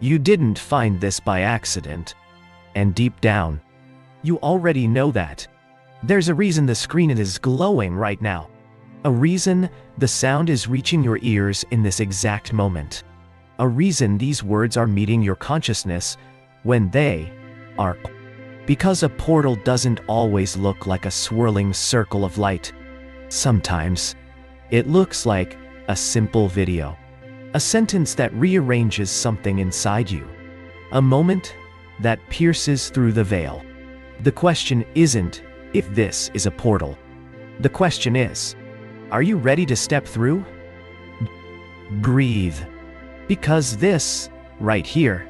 You didn't find this by accident. And deep down, you already know that. There's a reason the screen is glowing right now. A reason the sound is reaching your ears in this exact moment. A reason these words are meeting your consciousness when they are. Because a portal doesn't always look like a swirling circle of light. Sometimes, it looks like a simple video. A sentence that rearranges something inside you. A moment that pierces through the veil. The question isn't if this is a portal. The question is, are you ready to step through? Breathe. Because this, right here,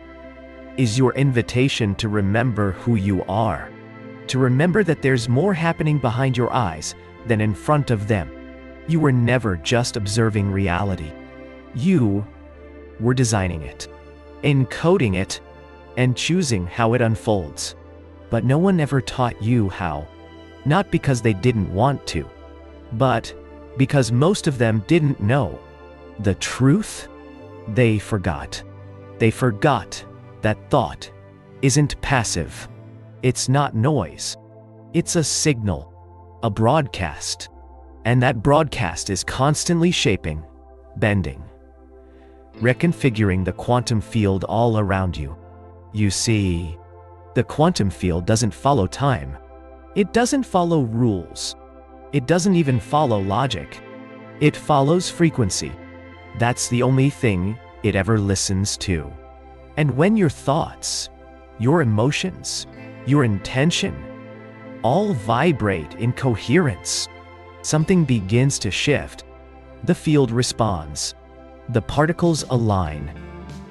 is your invitation to remember who you are. To remember that there's more happening behind your eyes than in front of them. You were never just observing reality. You were designing it, encoding it, and choosing how it unfolds. But no one ever taught you how. Not because they didn't want to, but because most of them didn't know. The truth? They forgot. They forgot that thought isn't passive. It's not noise. It's a signal, a broadcast. And that broadcast is constantly shaping, bending, reconfiguring the quantum field all around you. You see, the quantum field doesn't follow time. It doesn't follow rules. It doesn't even follow logic. It follows frequency. That's the only thing it ever listens to. And when your thoughts, your emotions, your intention all vibrate in coherence, something begins to shift. The field responds. The particles align.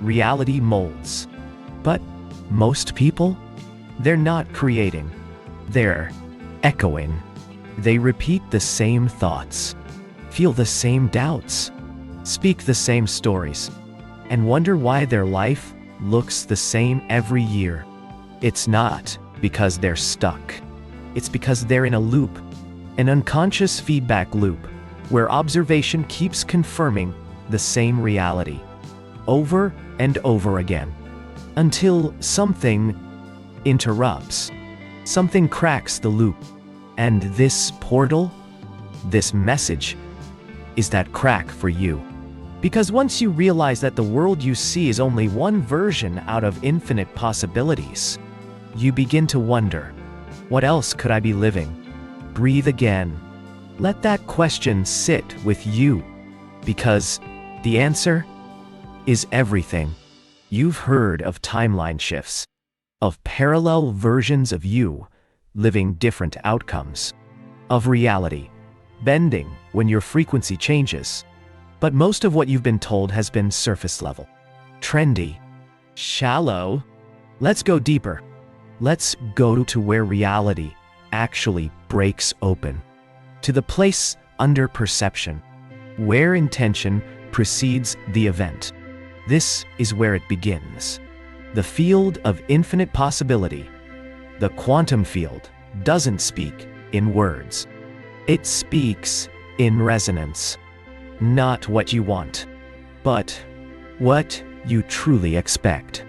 Reality molds. But most people, they're not creating. They're echoing. They repeat the same thoughts, feel the same doubts, speak the same stories, and wonder why their life looks the same every year. It's not because they're stuck. It's because they're in a loop, an unconscious feedback loop, where observation keeps confirming the same reality, over and over again, until something interrupts, something cracks the loop. And this portal, this message, is that crack for you. Because once you realize that the world you see is only one version out of infinite possibilities, you begin to wonder, what else could I be living? Breathe again. Let that question sit with you, because the answer is everything. You've heard of timeline shifts, of parallel versions of you living different outcomes, of reality bending when your frequency changes. But most of what you've been told has been surface level, trendy, shallow. Let's go deeper. Let's go to where reality actually breaks open, to the place under perception, where intention precedes the event. This is where it begins. The field of infinite possibility, the quantum field, doesn't speak in words. It speaks in resonance. Not what you want, but what you truly expect.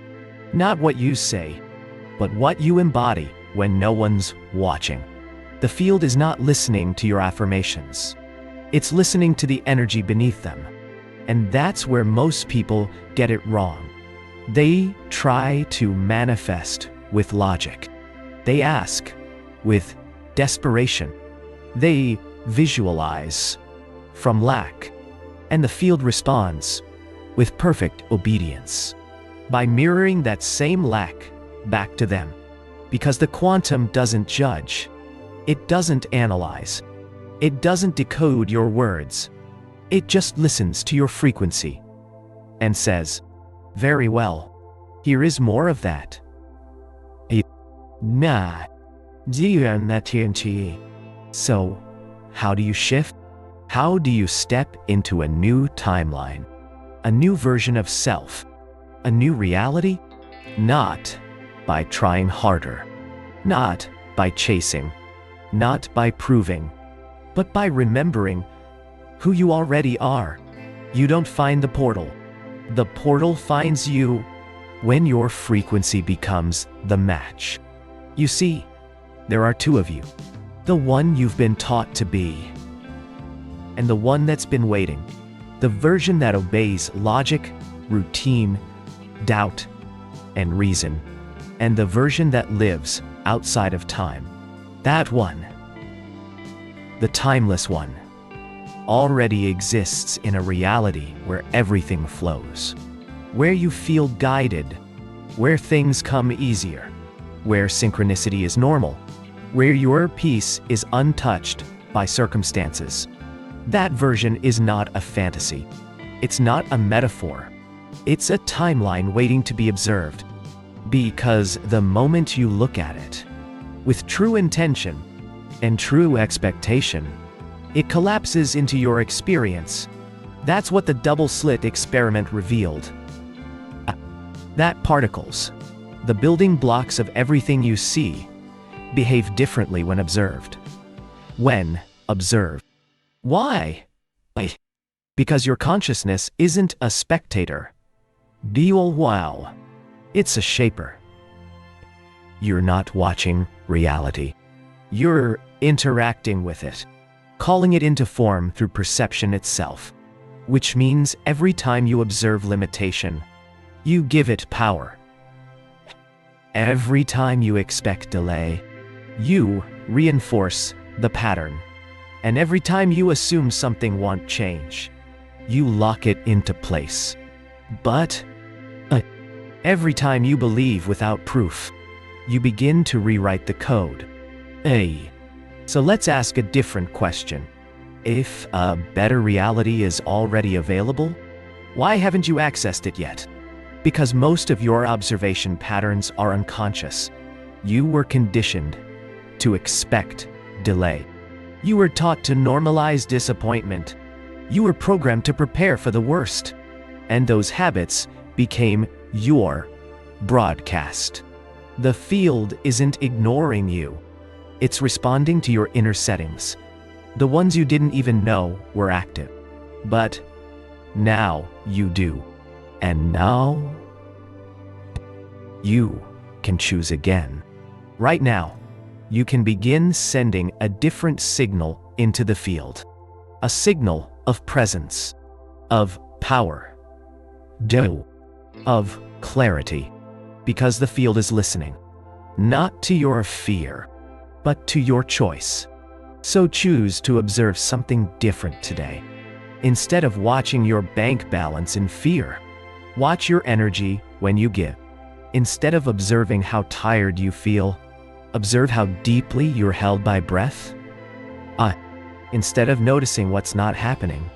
Not what you say, but what you embody when no one's watching. The field is not listening to your affirmations. It's listening to the energy beneath them. And that's where most people get it wrong. They try to manifest with logic. They ask with desperation. They visualize from lack. And the field responds with perfect obedience by mirroring that same lack back to them. Because the quantum doesn't judge. It doesn't analyze. It doesn't decode your words. It just listens to your frequency and says, very well, here is more of that. So, how do you shift? How do you step into a new timeline? A new version of self? A new reality? Not by trying harder. Not by chasing. Not by proving. But by remembering who you already are. You don't find the portal. The portal finds you. when your frequency becomes the match. You see, there are two of you. The one you've been taught to be, and the one that's been waiting. The version that obeys logic, routine, doubt, and reason. And the version that lives outside of time. That one, the timeless one, already exists in a reality where everything flows. Where you feel guided, where things come easier, where synchronicity is normal, where your peace is untouched by circumstances. That version is not a fantasy. It's not a metaphor. It's a timeline waiting to be observed. Because the moment you look at it, with true intention and true expectation, it collapses into your experience. That's what the double-slit experiment revealed. That particles, the building blocks of everything you see, behave differently when observed. When observed. Why? Because your consciousness isn't a spectator. Wow. It's a shaper. You're not watching reality. You're interacting with it, calling it into form through perception itself. Which means every time you observe limitation, you give it power. Every time you expect delay, you reinforce the pattern. And every time you assume something won't change, you lock it into place. But every time you believe without proof, you begin to rewrite the code. So let's ask a different question. If a better reality is already available, why haven't you accessed it yet? Because most of your observation patterns are unconscious. You were conditioned to expect delay. You were taught to normalize disappointment. You were programmed to prepare for the worst. And those habits became your broadcast. The field isn't ignoring you. It's responding to your inner settings, the ones you didn't even know were active. But now you do. And now you can choose again. Right now, you can begin sending a different signal into the field. A signal of presence, of power, of clarity. Because the field is listening, not to your fear, but to your choice. So choose to observe something different today. Instead of watching your bank balance in fear, watch your energy when you give. Instead of observing how tired you feel, observe how deeply you're held by breath. Instead of noticing what's not happening,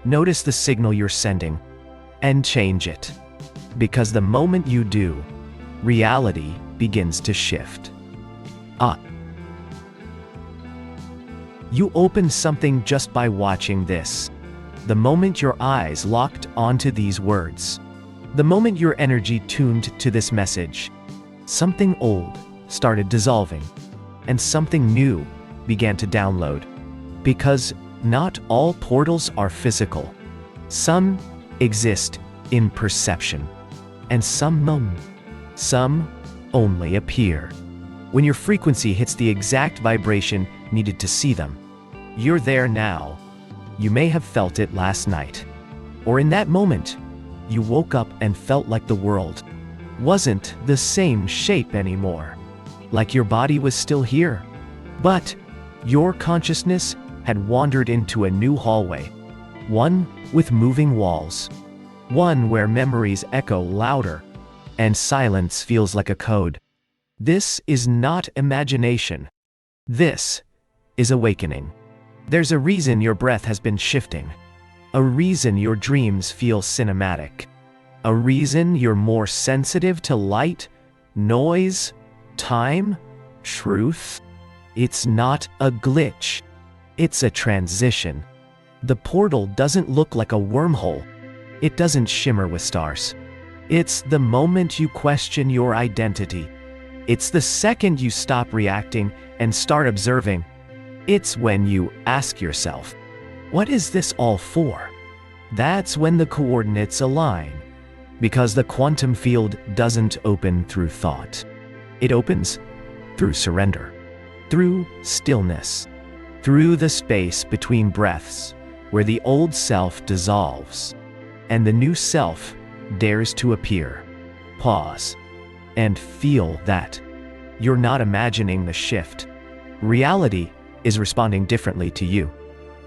notice the signal you're sending and change it. Because the moment you do, reality begins to shift. You open something just by watching this. The moment your eyes locked onto these words, the moment your energy tuned to this message, something old started dissolving, and something new began to download. Because not all portals are physical. Some exist in perception, and some only appear when your frequency hits the exact vibration needed to see them. You're there now. You may have felt it last night. Or in that moment, you woke up and felt like the world wasn't the same shape anymore. Like your body was still here. But your consciousness had wandered into a new hallway. One with moving walls. One where memories echo louder and silence feels like a code. This is not imagination. This is awakening. There's a reason your breath has been shifting. A reason your dreams feel cinematic. A reason you're more sensitive to light, noise, time, truth. It's not a glitch. It's a transition. The portal doesn't look like a wormhole. It doesn't shimmer with stars. It's the moment you question your identity. It's the second you stop reacting and start observing. It's when you ask yourself, what is this all for? That's when the coordinates align. Because the quantum field doesn't open through thought. It opens through surrender, through stillness, through the space between breaths where the old self dissolves and the new self dares to appear. Pause and feel that. You're not imagining the shift. Reality is responding differently to you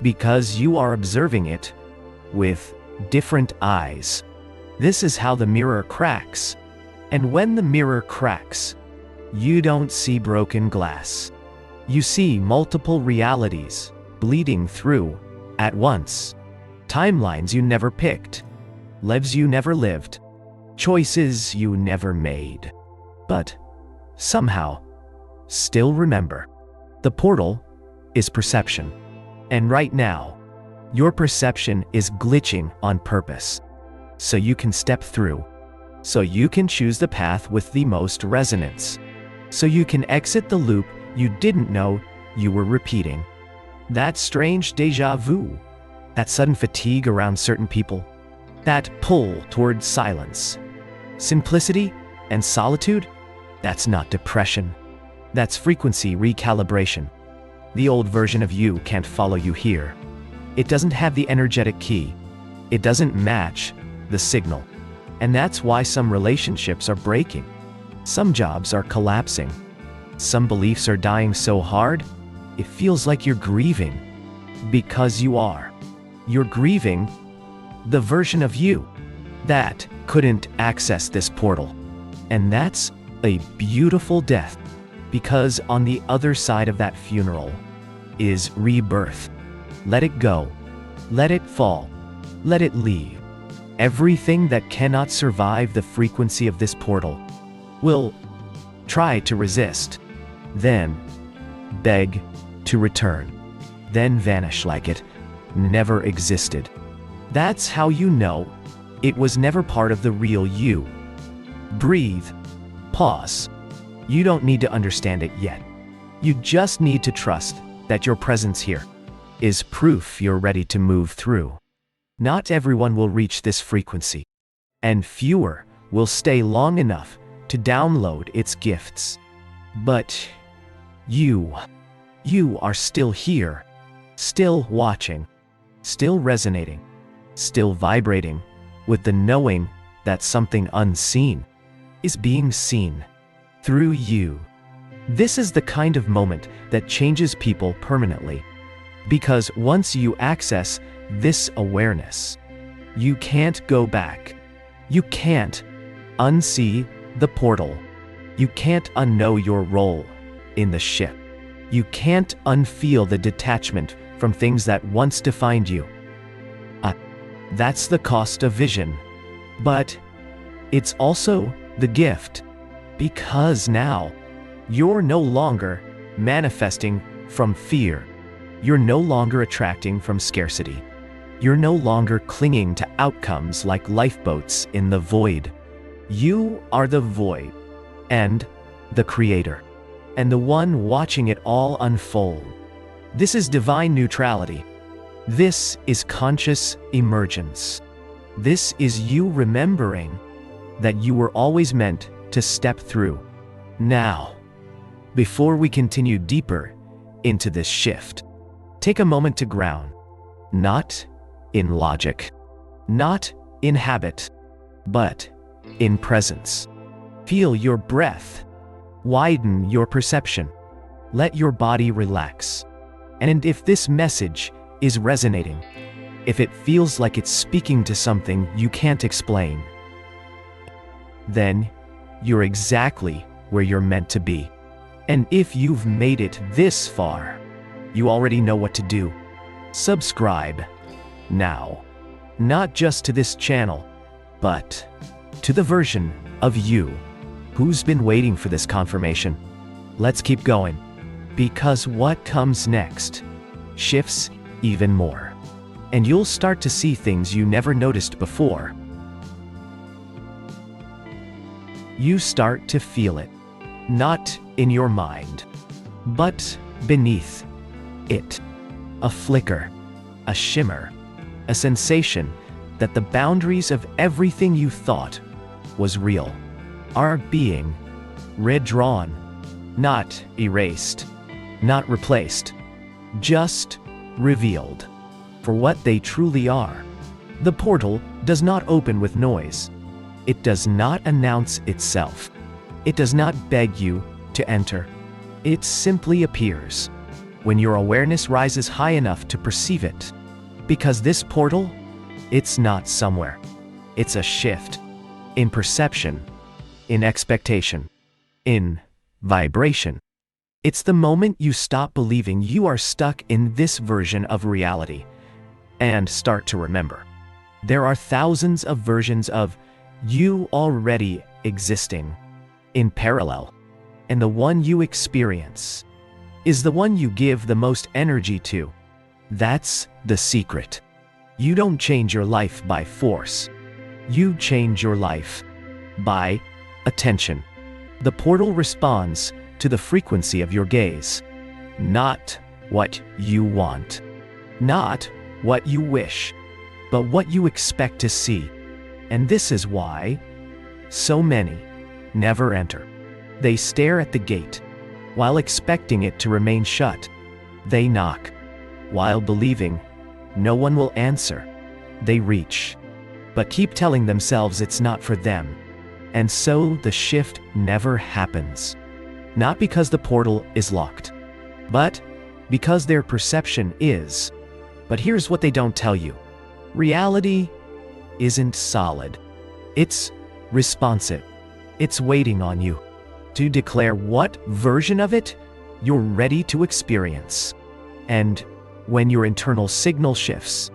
because you are observing it with different eyes. This is how the mirror cracks. And when the mirror cracks, you don't see broken glass. You see multiple realities bleeding through at once. Timelines you never picked, lives you never lived, choices you never made. But somehow, still remember, the portal is perception. And right now, your perception is glitching on purpose. So you can step through. So you can choose the path with the most resonance. So you can exit the loop you didn't know you were repeating. That strange déjà vu, that sudden fatigue around certain people, that pull toward silence, simplicity and solitude, that's not depression. That's frequency recalibration. The old version of you can't follow you here. It doesn't have the energetic key. It doesn't match the signal. And that's why some relationships are breaking. Some jobs are collapsing. Some beliefs are dying so hard, it feels like you're grieving. Because you are. You're grieving the version of you that couldn't access this portal. And that's a beautiful death. Because on the other side of that funeral is rebirth. Let it go. Let it fall. Let it leave. Everything that cannot survive the frequency of this portal will try to resist, then beg to return, then vanish like it never existed. That's how you know it was never part of the real you. Breathe. Pause. You don't need to understand it yet. You just need to trust that your presence here is proof you're ready to move through. Not everyone will reach this frequency, and fewer will stay long enough to download its gifts. But you are still here, still watching, still resonating, still vibrating with the knowing that something unseen is being seen through you. This is the kind of moment that changes people permanently. Because once you access this awareness, you can't go back. You can't unsee the portal. You can't unknow your role in the ship. You can't unfeel the detachment from things that once defined you. That's the cost of vision. But it's also the gift. Because now, you're no longer manifesting from fear. You're no longer attracting from scarcity. You're no longer clinging to outcomes like lifeboats in the void. You are the void, and the creator, and the one watching it all unfold. This is divine neutrality. This is conscious emergence. This is you remembering that you were always meant to step through. Now, before we continue deeper into this shift, take a moment to ground, not in logic, not in habit, but in presence. Feel your breath, widen your perception, let your body relax. And if this message is resonating, if it feels like it's speaking to something you can't explain, then you're exactly where you're meant to be. And if you've made it this far, you already know what to do. Subscribe now, not just to this channel, but to the version of you who's been waiting for this confirmation. Let's keep going, because what comes next shifts even more, and you'll start to see things you never noticed before. You start to feel it, not in your mind, but beneath it. A flicker, a shimmer, a sensation that the boundaries of everything you thought was real are being redrawn, not erased, not replaced, just revealed for what they truly are. The portal does not open with noise. It does not announce itself. It does not beg you to enter. It simply appears when your awareness rises high enough to perceive it. Because this portal, it's not somewhere. It's a shift in perception, in expectation, in vibration. It's the moment you stop believing you are stuck in this version of reality and start to remember. There are thousands of versions of you already existing in parallel, and the one you experience is the one you give the most energy to. That's the secret. You don't change your life by force. You change your life by attention. The portal responds to the frequency of your gaze, not what you want, not what you wish, but what you expect to see. And this is why so many never enter. They stare at the gate while expecting it to remain shut. They knock while believing no one will answer. They reach, but keep telling themselves it's not for them. And so the shift never happens. Not because the portal is locked, but because their perception is. But here's what they don't tell you. Reality isn't solid. It's responsive. It's waiting on you to declare what version of it you're ready to experience. And when your internal signal shifts,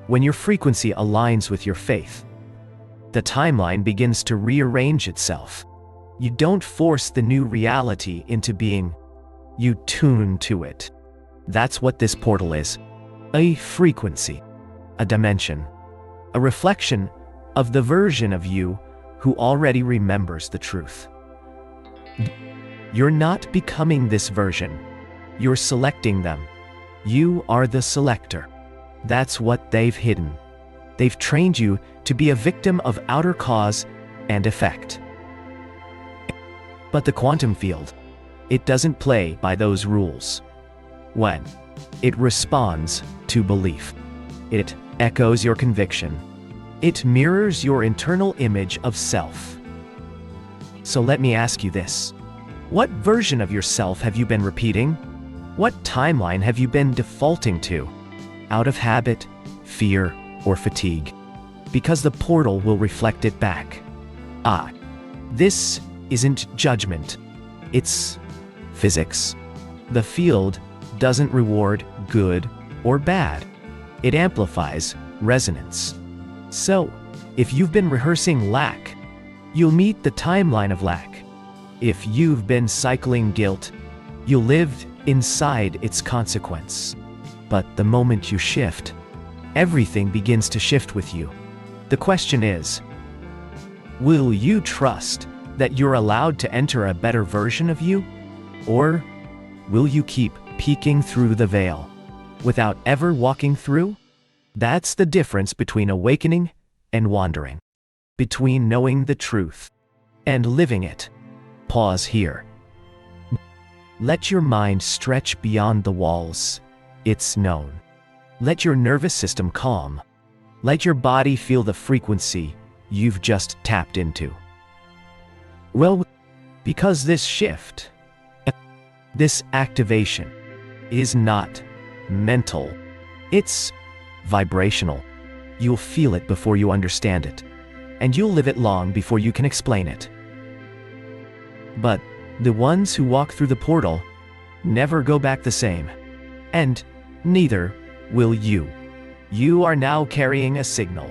when your frequency aligns with your faith, the timeline begins to rearrange itself. You don't force the new reality into being. You tune to it. That's what this portal is. A frequency, a dimension, a reflection of the version of you who already remembers the truth. You're not becoming this version. You're selecting them. You are the selector. That's what they've hidden. They've trained you to be a victim of outer cause and effect. But the quantum field, it doesn't play by those rules. When it responds to belief, it echoes your conviction. It mirrors your internal image of self. So let me ask you this. What version of yourself have you been repeating? What timeline have you been defaulting to? Out of habit, fear, or fatigue? Because the portal will reflect it back. This isn't judgment. It's physics. The field doesn't reward good or bad. It amplifies resonance. So, if you've been rehearsing lack, you'll meet the timeline of lack. If you've been cycling guilt, you'll live inside its consequence. But the moment you shift, everything begins to shift with you. The question is, will you trust that you're allowed to enter a better version of you? Or will you keep peeking through the veil without ever walking through? That's the difference between awakening and wandering, between knowing the truth and living it. Pause here. Let your mind stretch beyond the walls it's known. Let your nervous system calm. Let your body feel the frequency you've just tapped into. Well, because this shift, this activation, is not mental. It's vibrational. You'll feel it before you understand it, and you'll live it long before you can explain it. But the ones who walk through the portal never go back the same, and neither will you. You are now carrying a signal,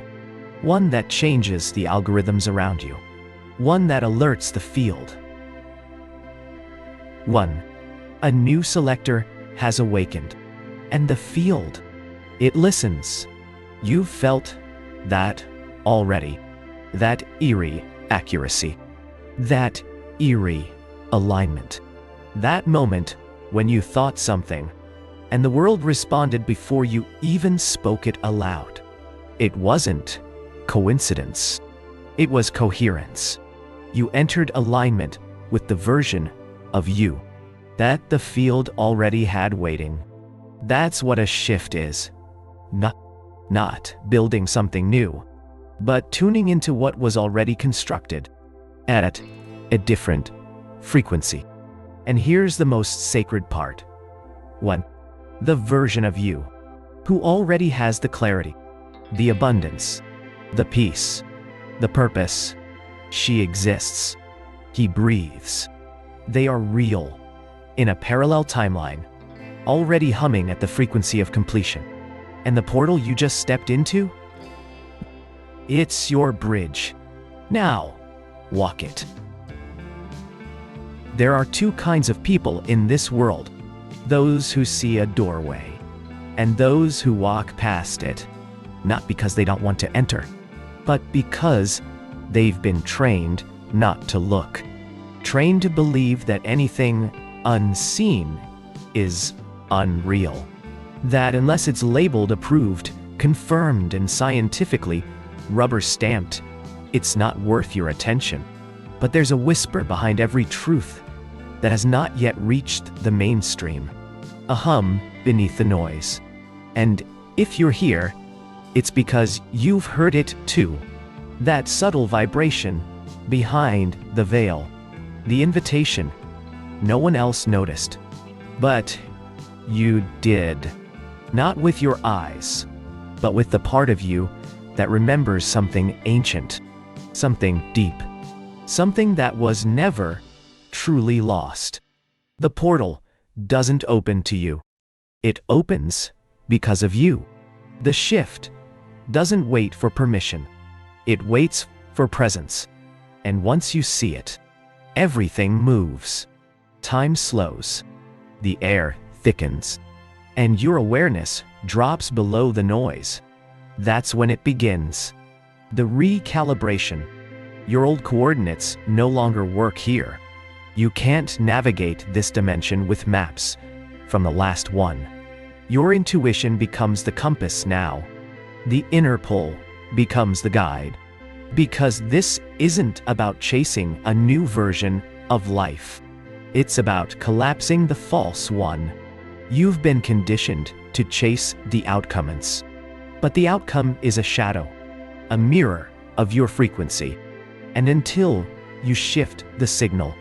one that changes the algorithms around you, one that alerts the field. A new selector has awakened, and the field, it listens. You've felt that already, that eerie accuracy, that eerie alignment, that moment when you thought something, and the world responded before you even spoke it aloud. It wasn't coincidence. It was coherence. You entered alignment with the version of you that the field already had waiting. That's what a shift is. Not building something new, but tuning into what was already constructed at a different frequency. And here's the most sacred part. 1. The version of you who already has the clarity, the abundance, the peace, the purpose. She exists. He breathes. They are real, in a parallel timeline, already humming at the frequency of completion. And the portal you just stepped into? It's your bridge. Now, walk it. There are two kinds of people in this world: those who see a doorway, and those who walk past it, not because they don't want to enter, but because they've been trained not to look, trained to believe that anything unseen is unreal, that unless it's labeled, approved, confirmed, and scientifically rubber-stamped, it's not worth your attention. But there's a whisper behind every truth that has not yet reached the mainstream, a hum beneath the noise. And if you're here, it's because you've heard it too. That subtle vibration behind the veil, the invitation no one else noticed, but you did. Not with your eyes, but with the part of you that remembers something ancient, something deep, something that was never truly lost. The portal doesn't open to you. It opens because of you. The shift doesn't wait for permission. It waits for presence. And once you see it, everything moves. Time slows. The air thickens. And your awareness drops below the noise. That's when it begins. The recalibration. Your old coordinates no longer work here. You can't navigate this dimension with maps from the last one. Your intuition becomes the compass now. The inner pull becomes the guide. Because this isn't about chasing a new version of life. It's about collapsing the false one. You've been conditioned to chase the outcomes. But the outcome is a shadow, a mirror of your frequency. And until you shift the signal,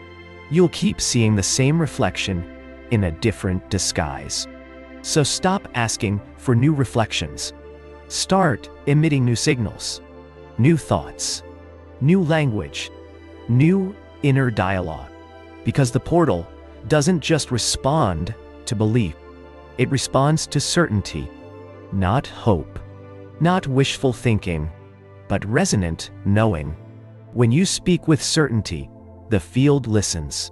you'll keep seeing the same reflection in a different disguise. So stop asking for new reflections. Start emitting new signals, new thoughts, new language, new inner dialogue. Because the portal doesn't just respond to belief. It responds to certainty, not hope, not wishful thinking, but resonant knowing. When you speak with certainty, the field listens.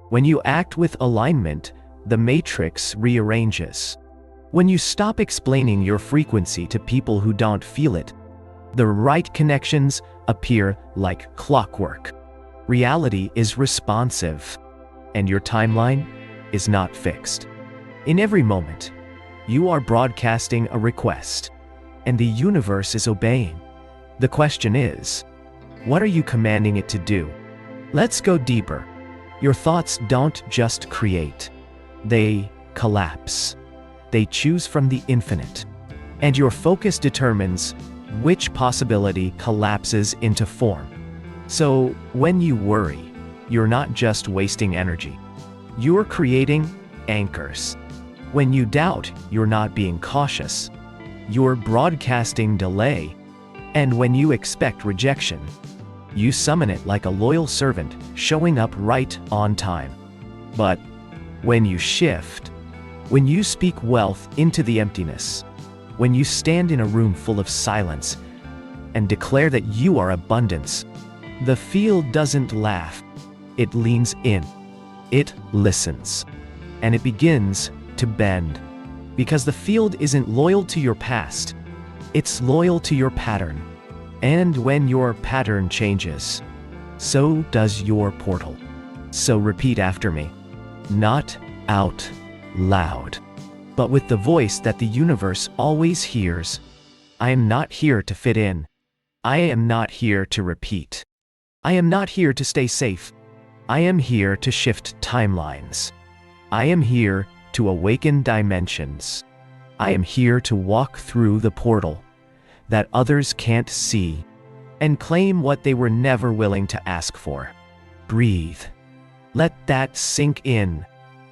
When you act with alignment, the matrix rearranges. When you stop explaining your frequency to people who don't feel it, the right connections appear like clockwork. Reality is responsive, and your timeline is not fixed. In every moment, you are broadcasting a request, and the universe is obeying. The question is, what are you commanding it to do? Let's go deeper. Your thoughts don't just create. They collapse. They choose from the infinite. And your focus determines which possibility collapses into form. So when you worry, you're not just wasting energy. You're creating anchors. When you doubt, you're not being cautious. You're broadcasting delay. And when you expect rejection, you summon it like a loyal servant showing up right on time. But when you shift, when you speak wealth into the emptiness, when you stand in a room full of silence and declare that you are abundance, the field doesn't laugh. It leans in. It listens. And it begins to bend. Because the field isn't loyal to your past. It's loyal to your pattern. And when your pattern changes, so does your portal. So repeat after me. Not out loud, but with the voice that the universe always hears. I am not here to fit in. I am not here to repeat. I am not here to stay safe. I am here to shift timelines. I am here to awaken dimensions. I am here to walk through the portal that others can't see and claim what they were never willing to ask for. Breathe. Let that sink in.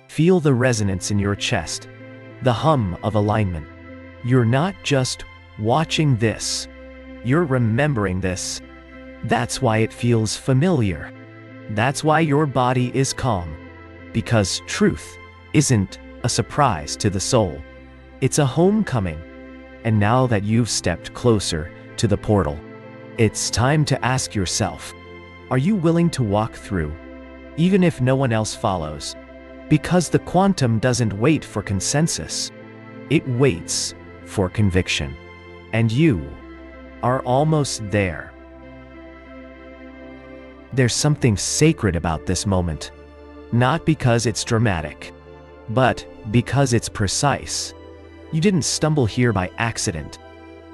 Feel the resonance in your chest, the hum of alignment. You're not just watching this, you're remembering this. That's why it feels familiar. That's why your body is calm. Because truth isn't a surprise to the soul. It's a homecoming. And now that you've stepped closer to the portal, it's time to ask yourself, are you willing to walk through, even if no one else follows? Because the quantum doesn't wait for consensus. It waits for conviction. And you are almost there. There's something sacred about this moment. Not because it's dramatic, but because it's precise. You didn't stumble here by accident.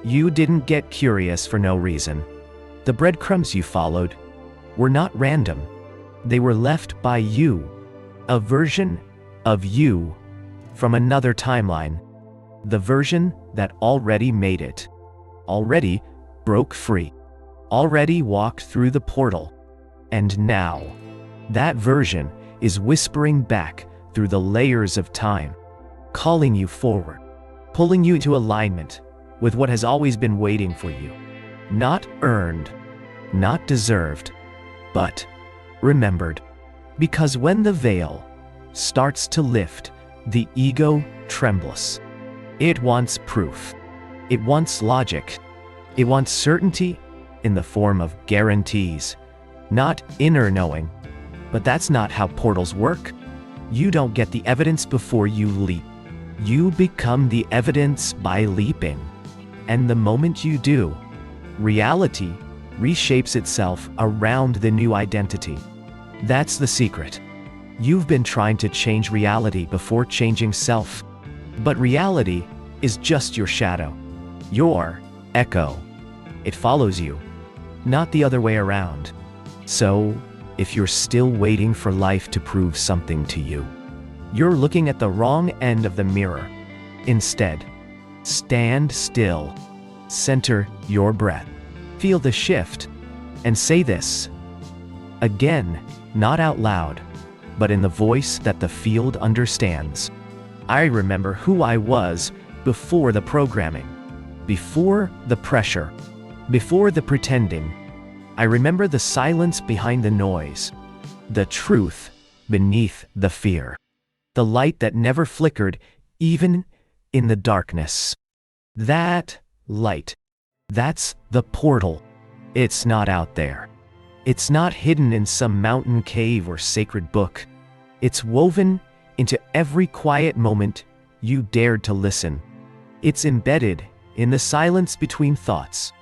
You didn't get curious for no reason. The breadcrumbs you followed were not random. They were left by you. A version of you from another timeline. The version that already made it. Already broke free. Already walked through the portal. And now, that version is whispering back through the layers of time, calling you forward, pulling you into alignment with what has always been waiting for you. Not earned, not deserved, but remembered. Because when the veil starts to lift, the ego trembles. It wants proof. It wants logic. It wants certainty in the form of guarantees, not inner knowing. But that's not how portals work. You don't get the evidence before you leap. You become the evidence by leaping. And the moment you do, reality reshapes itself around the new identity. That's the secret. You've been trying to change reality before changing self. But reality is just your shadow, your echo. It follows you, not the other way around. So, if you're still waiting for life to prove something to you, you're looking at the wrong end of the mirror. Instead, stand still, center your breath, feel the shift, and say this again, not out loud, but in the voice that the field understands. I remember who I was before the programming, before the pressure, before the pretending. I remember the silence behind the noise, the truth beneath the fear, the light that never flickered even in the darkness. That light, that's the portal. It's not out there. It's not hidden in some mountain cave or sacred book. It's woven into every quiet moment you dared to listen. It's embedded in the silence between thoughts,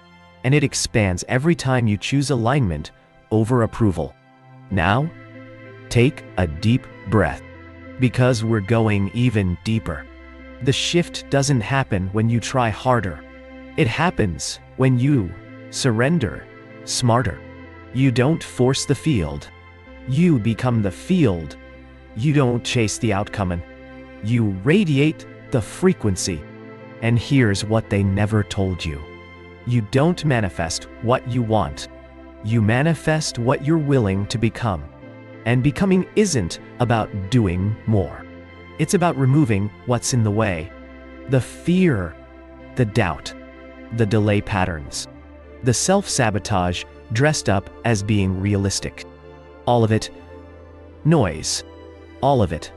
and it expands every time you choose alignment over approval. Now, take a deep breath, because we're going even deeper. The shift doesn't happen when you try harder. It happens when you surrender smarter. You don't force the field. You become the field. You don't chase the outcome, and you radiate the frequency. And here's what they never told you. You don't manifest what you want. You manifest what you're willing to become. And becoming isn't about doing more. It's about removing what's in the way. The fear, the doubt, the delay patterns, the self-sabotage dressed up as being realistic. All of it noise. All of it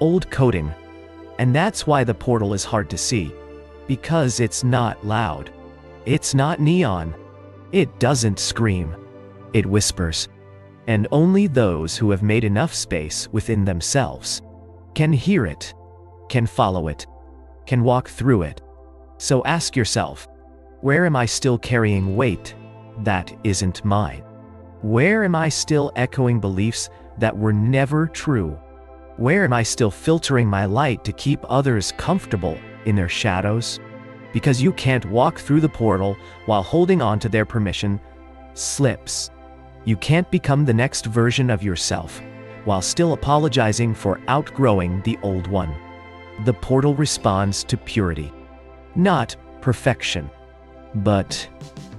old coding. And that's why the portal is hard to see. Because it's not loud. It's not neon. It doesn't scream. It whispers. And only those who have made enough space within themselves can hear it, can follow it, can walk through it. So ask yourself, where am I still carrying weight that isn't mine? Where am I still echoing beliefs that were never true? Where am I still filtering my light to keep others comfortable in their shadows? because you can't walk through the portal while holding on to their permission slips. You can't become the next version of yourself while still apologizing for outgrowing the old one. The portal responds to purity, not perfection, but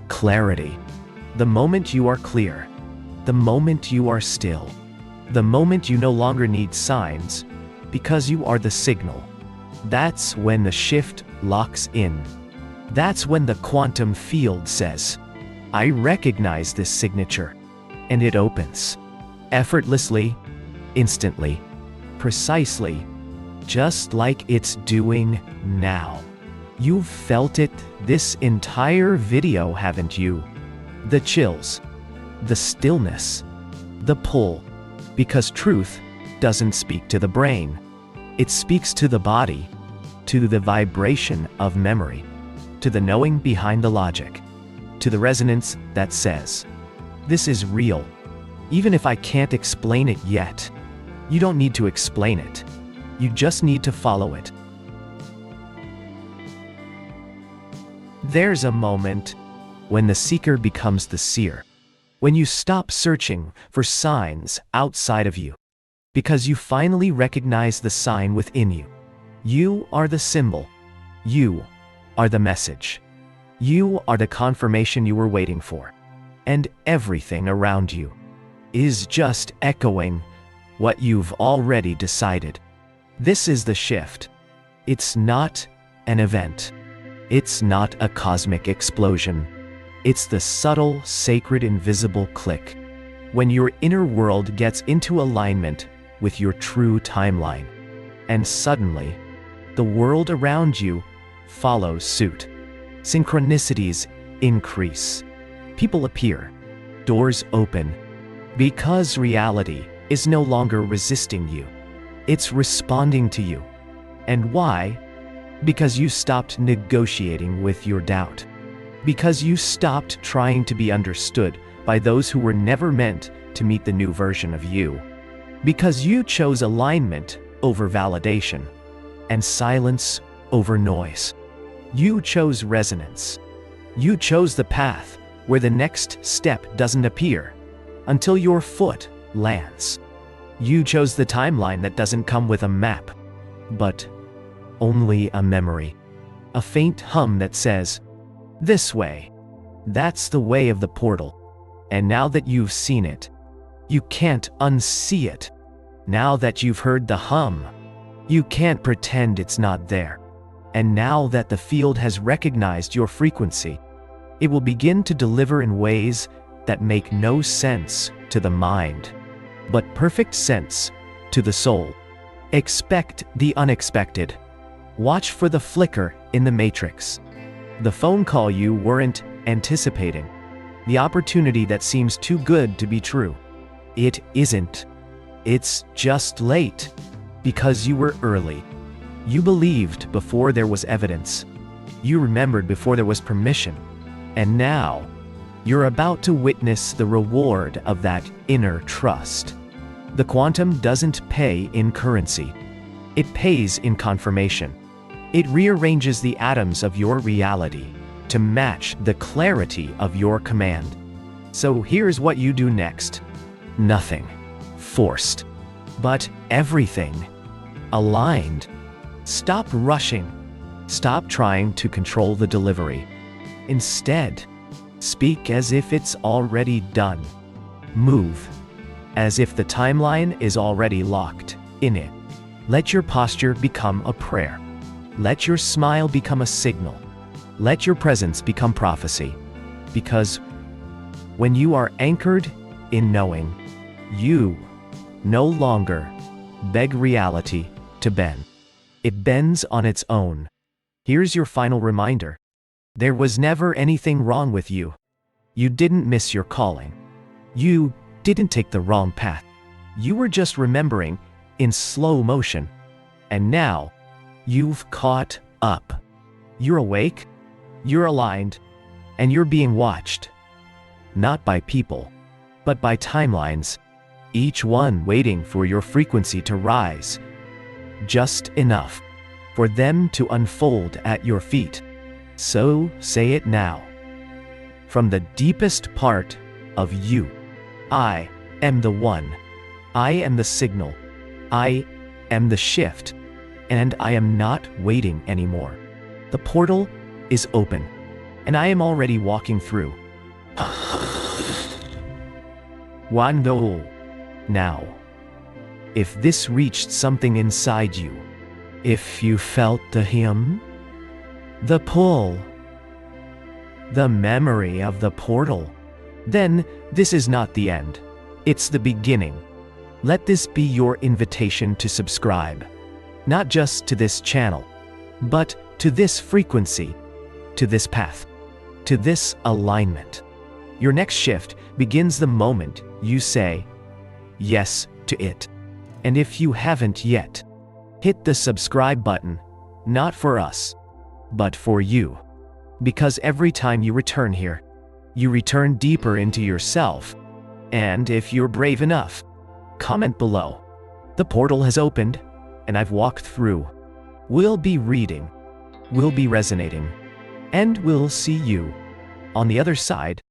clarity. The moment you are clear, the moment you are still, the moment you no longer need signs because you are the signal. That's when the shift locks in. That's when the quantum field says, I recognize this signature, and it opens. Effortlessly, instantly, precisely, just like it's doing now. You've felt it this entire video, haven't you? The chills, the stillness, the pull, because truth doesn't speak to the brain. It speaks to the body, to the vibration of memory, to the knowing behind the logic, to the resonance that says, this is real. Even if I can't explain it yet, you don't need to explain it. You just need to follow it. There's a moment when the seeker becomes the seer, when you stop searching for signs outside of you, because you finally recognize the sign within you. You are the symbol. You are the message. You are the confirmation you were waiting for. And everything around you is just echoing what you've already decided. This is the shift. It's not an event. It's not a cosmic explosion. It's the subtle, sacred, invisible click. When your inner world gets into alignment with your true timeline. And suddenly, the world around you follows suit. Synchronicities increase. People appear. Doors open. Because reality is no longer resisting you. It's responding to you. And why? Because you stopped negotiating with your doubt. Because you stopped trying to be understood by those who were never meant to meet the new version of you. Because you chose alignment over validation, and silence over noise. You chose resonance. You chose the path where the next step doesn't appear until your foot lands. You chose the timeline that doesn't come with a map, but only a memory. A faint hum that says, this way. That's the way of the portal. And now that you've seen it, you can't unsee it. Now that you've heard the hum, you can't pretend it's not there. And now that the field has recognized your frequency, it will begin to deliver in ways that make no sense to the mind, but perfect sense to the soul. Expect the unexpected. Watch for the flicker in the matrix. The phone call you weren't anticipating. The opportunity that seems too good to be true. It isn't. It's just late. Because you were early. You believed before there was evidence. You remembered before there was permission. And now, you're about to witness the reward of that inner trust. The quantum doesn't pay in currency. It pays in confirmation. It rearranges the atoms of your reality to match the clarity of your command. So here's what you do next. Nothing forced, but everything aligned. Stop rushing. Stop trying to control the delivery. Instead, speak as if it's already done. Move as if the timeline is already locked in it. Let your posture become a prayer. Let your smile become a signal. Let your presence become prophecy. Because when you are anchored in knowing, you no longer beg reality to bend. It bends on its own. Here's your final reminder. There was never anything wrong with you. You didn't miss your calling. You didn't take the wrong path. You were just remembering in slow motion. And now, you've caught up. You're awake, you're aligned, and you're being watched. Not by people, but by timelines, each one waiting for your frequency to rise, just enough for them to unfold at your feet. So say it now. From the deepest part of you, I am the one. I am the signal. I am the shift. And I am not waiting anymore. The portal is open, and I am already walking through. Wando. Now, if this reached something inside you, if you felt the hum, the pull, the memory of the portal, then this is not the end. It's the beginning. Let this be your invitation to subscribe, not just to this channel, but to this frequency, to this path, to this alignment. Your next shift begins the moment you say yes to it. And if you haven't yet, hit the subscribe button, not for us, but for you. Because every time you return here, you return deeper into yourself. And if you're brave enough, comment below. The portal has opened, and I've walked through. We'll be reading, we'll be resonating, and we'll see you on the other side